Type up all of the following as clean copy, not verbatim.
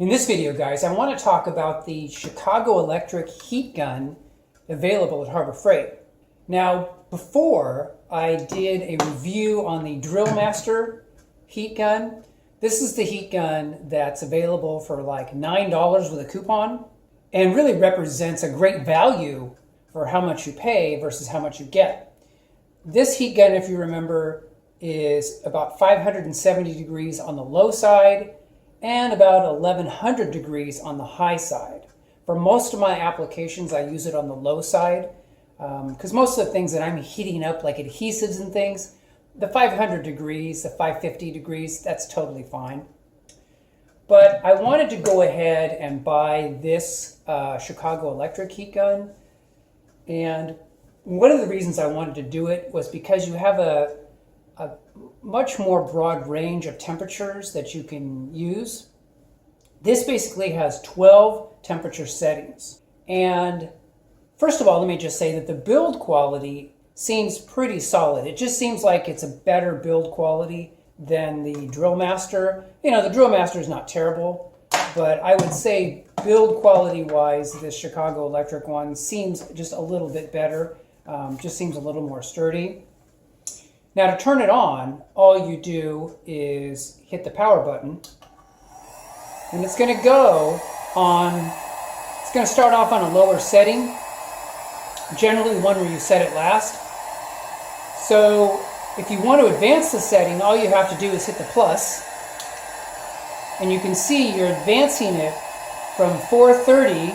In this video, guys, I want to talk about the Chicago Electric heat gun available at Harbor Freight. Now, before I did a review on the Drill Master heat gun, this is the heat gun that's available for like $9 with a coupon and really represents a great value for how much you pay versus how much you get. This heat gun, if you remember, is about 570 degrees on the low side and about 1100 degrees on the high side. For most of my applications, I use it on the low side because most of the things that I'm heating up, like adhesives and things, the 500 degrees, the 550 degrees, that's totally fine. But I wanted to go ahead and buy this Chicago Electric heat gun. And one of the reasons I wanted to do it was because you have a much more broad range of temperatures that you can use. This basically has 12 temperature settings. And first of all, let me just say that the build quality seems pretty solid. It just seems like it's a better build quality than the Drill Master. You know, the Drill Master is not terrible, but I would say build quality wise, this Chicago Electric one seems just a little bit better. Just seems a little more sturdy. Now to turn it on, all you do is hit the power button, and it's going to start off on a lower setting, generally one where you set it last. So if you want to advance the setting, all you have to do is hit the plus, and you can see you're advancing it from 430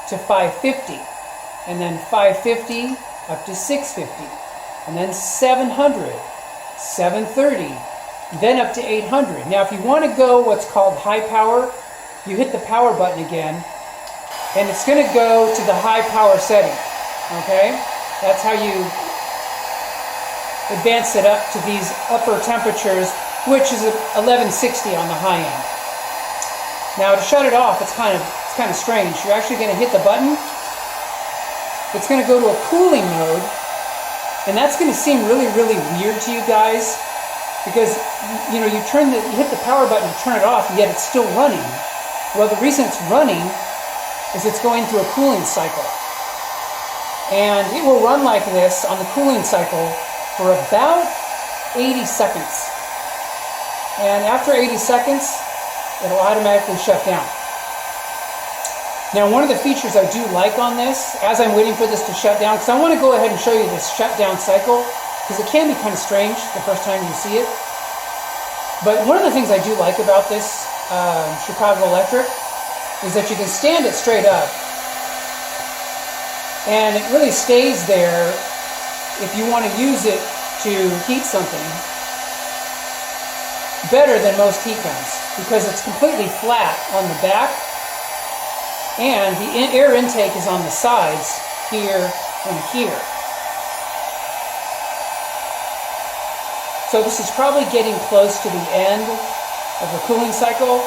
to 550, and then 550 up to 650. And then 700, 730, then up to 800. Now, if you want to go what's called high power, you hit the power button again, and it's going to go to the high power setting, okay? That's how you advance it up to these upper temperatures, which is 1160 on the high end. Now, to shut it off, it's kind of strange. You're actually going to hit the button. It's going to go to a cooling mode. And that's going to seem really, really weird to you guys because, you know, you hit the power button to turn it off, yet it's still running. Well, the reason it's running is it's going through a cooling cycle. And it will run like this on the cooling cycle for about 80 seconds. And after 80 seconds, it'll automatically shut down. Now, one of the features I do like on this, as I'm waiting for this to shut down, because I want to go ahead and show you this shutdown cycle, because it can be kind of strange the first time you see it. But one of the things I do like about this Chicago Electric is that you can stand it straight up, and it really stays there if you want to use it to heat something better than most heat guns, because it's completely flat on the back. And the air intake is on the sides, here and here. So this is probably getting close to the end of the cooling cycle.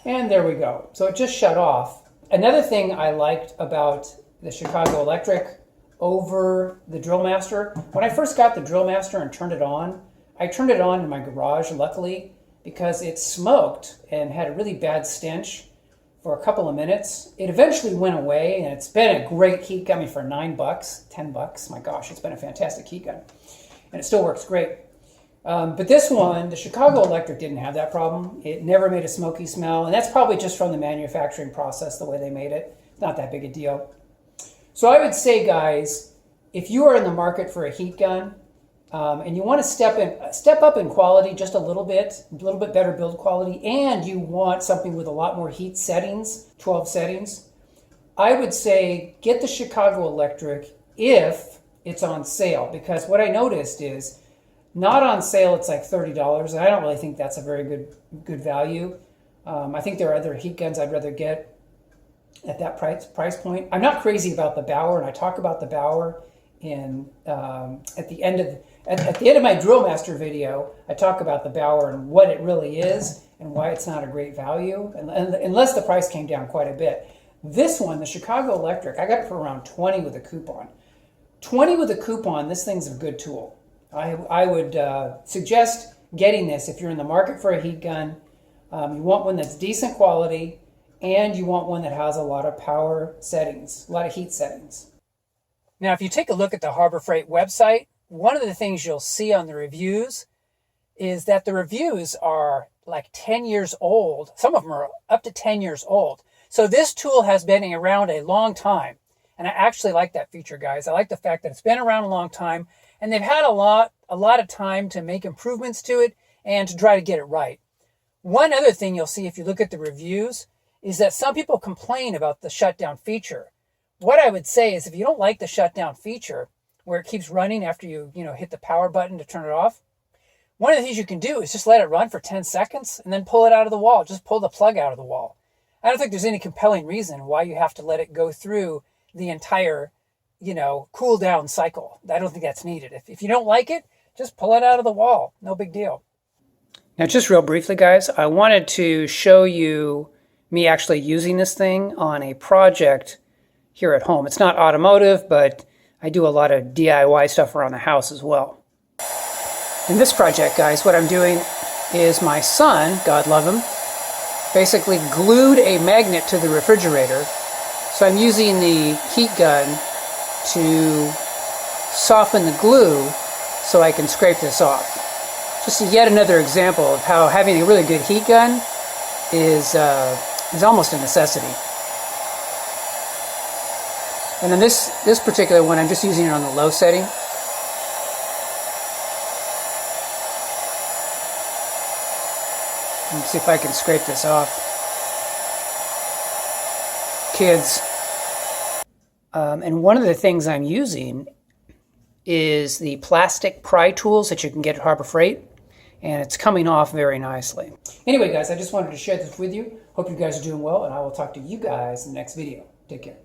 And there we go. So it just shut off. Another thing I liked about the Chicago Electric over the Drill Master, when I first got the Drill Master and turned it on, I turned it on in my garage, luckily, because it smoked and had a really bad stench for a couple of minutes. It eventually went away, and it's been a great heat gun for $9, $10. My gosh, it's been a fantastic heat gun, and it still works great. But this one, the Chicago Electric, didn't have that problem. It never made a smoky smell, and that's probably just from the manufacturing process, the way they made it. It's not that big a deal. So I would say, guys, if you are in the market for a heat gun, and you want to step up in quality just a little bit better build quality, and you want something with a lot more heat settings, 12 settings, I would say get the Chicago Electric if it's on sale, because what I noticed is not on sale, it's like $30, and I don't really think that's a very good value. I think there are other heat guns I'd rather get at that price point. I'm not crazy about the Bauer, and I talk about the Bauer at the end of my Drill Master video. I talk about the Bauer and what it really is and why it's not a great value, and unless the price came down quite a bit. This one, the Chicago Electric, I got it for around 20 with a coupon. 20 with a coupon, this thing's a good tool. I would suggest getting this if you're in the market for a heat gun. You want one that's decent quality, and you want one that has a lot of power settings, a lot of heat settings. Now, if you take a look at the Harbor Freight website, one of the things you'll see on the reviews is that the reviews are like 10 years old. Some of them are up to 10 years old. So this tool has been around a long time. And I actually like that feature, guys. I like the fact that it's been around a long time, and they've had a lot of time to make improvements to it and to try to get it right. One other thing you'll see if you look at the reviews is that some people complain about the shutdown feature. What I would say is if you don't like the shutdown feature, where it keeps running after you hit the power button to turn it off, one of the things you can do is just let it run for 10 seconds and then pull it out of the wall. Just pull the plug out of the wall. I don't think there's any compelling reason why you have to let it go through the entire, cool down cycle. I don't think that's needed. If you don't like it, just pull it out of the wall. No big deal. Now, just real briefly, guys, I wanted to show you me actually using this thing on a project here at home. It's not automotive, but I do a lot of DIY stuff around the house as well. In this project, guys, what I'm doing is my son, God love him, basically glued a magnet to the refrigerator. So I'm using the heat gun to soften the glue so I can scrape this off. Just yet another example of how having a really good heat gun is almost a necessity. And in this particular one, I'm just using it on the low setting. Let me see if I can scrape this off. Kids. And one of the things I'm using is the plastic pry tools that you can get at Harbor Freight, and it's coming off very nicely. Anyway, guys, I just wanted to share this with you. Hope you guys are doing well, and I will talk to you guys in the next video. Take care.